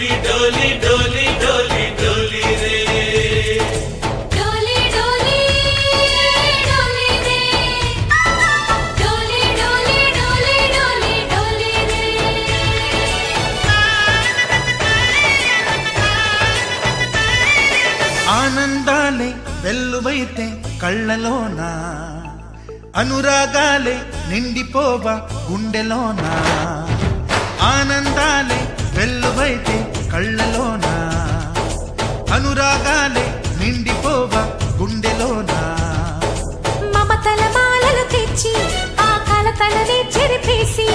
डोली डोली डोली डोली डोली रे ఆనందాలే వెల్లువైతే కళ్ళలోనా అనురాగాలే నిండిపోవా గుండెలోనా ఆనందాలే వెల్లువైతే కళ్ళలోనా అనురాగాలే నిండిపోవా గుండెలోనా మమతల మాలలు తెచ్చి ఆ కలతలనే చెరిపేసి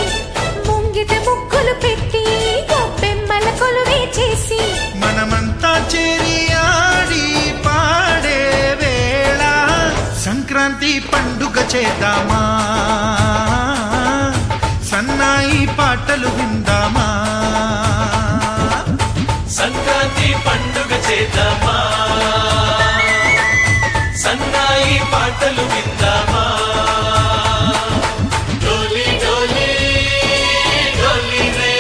ముంగిట ముగ్గులు పెట్టి గొప్పెమ్మల కొలువే చేసి మనమంతా చేరి ఆడి పాడే వేళ సంక్రాంతి పండుగ చేద్దామా సన్నాయి పాటలు విందామా సంక్రాంతి పండుగ చేద్దామా సన్నాయి పాటలు విందామా డోలి డోలి డోలి రే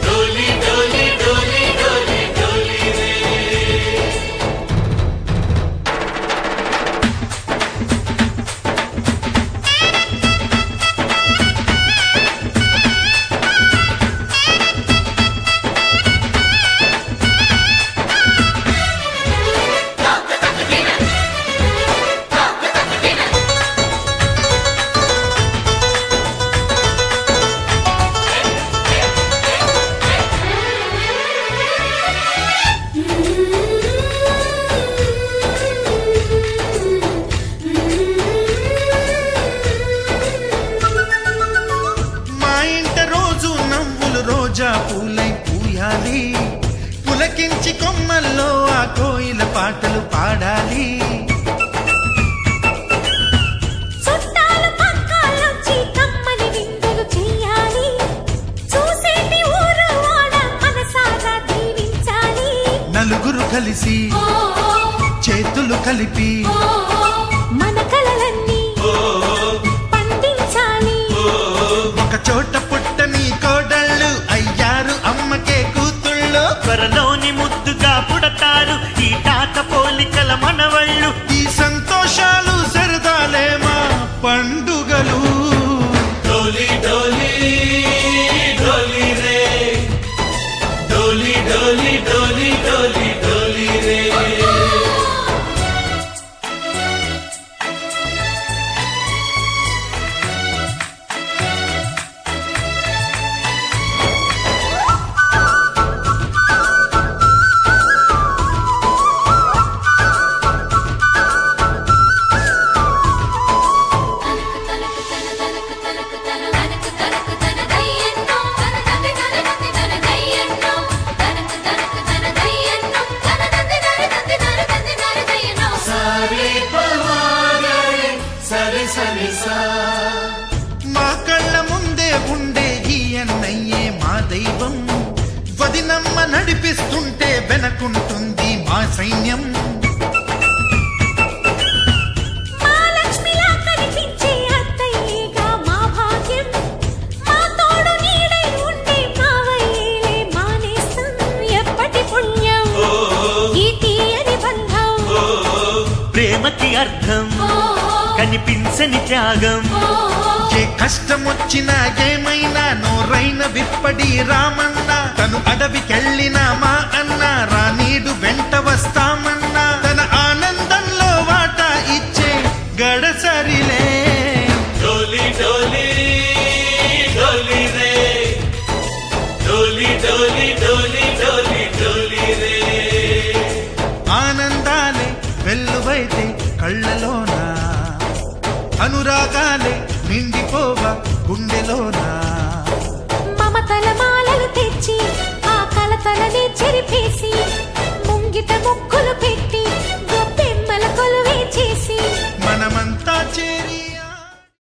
డోలి డోలి డోలి డోలి డోలి రే రోజా పూలై పూయాలి పులకించి కొమ్మల్లో ఆ కోయిల పాటలు పాడాలి చుట్టాలు పక్కాలొచ్చి కమ్మని విందులు చెయ్యాలి చూసేటి ఊరు వాడ మనసారా దీవించాలి నలుగురు కలిసి చేతులు కలిపి మన కలలన్నీ పండించాలి ఒక చోట పుట్టని కోడళ్ళు అయ్యారు అమ్మకే కూతుళ్ళు త్వరలోని ముద్దుగా పుడతారు ఈ తాత పోలికల మనవళ్ళు ఈ సంతోషాలు సరదాలే మా పండుగలు డోలి డోలి డోలి రే డోలి డోలి డోలి డోలి డోలి రే మా కళ్ళ ముందే ఉండే ఈ అన్నయ్యే మా దైవం వదినమ్మ నడిపిస్తుంటే వెనకుంటుంది మా సైన్యం మా లక్ష్మిలా కనిపించే అత్తయ్యేగా మా భాగ్యం మా తోడు నీడై ఉండే మావయ్యేలే మా నేస్తం ఎప్పటి పుణ్యం ఈ తీయని బంధం ప్రేమకి అర్థం కనిపించని త్యాగం ఏ కష్టం వచ్చినా ఏమైనా నోరైన విప్పడి రామన్నా తను అడవికెళ్ళినా మా అన్న రానీడు వెంట వస్తామన్నా తన ఆనందంలో వాటా ఇచ్చే గడసరిలే డోలి డోలి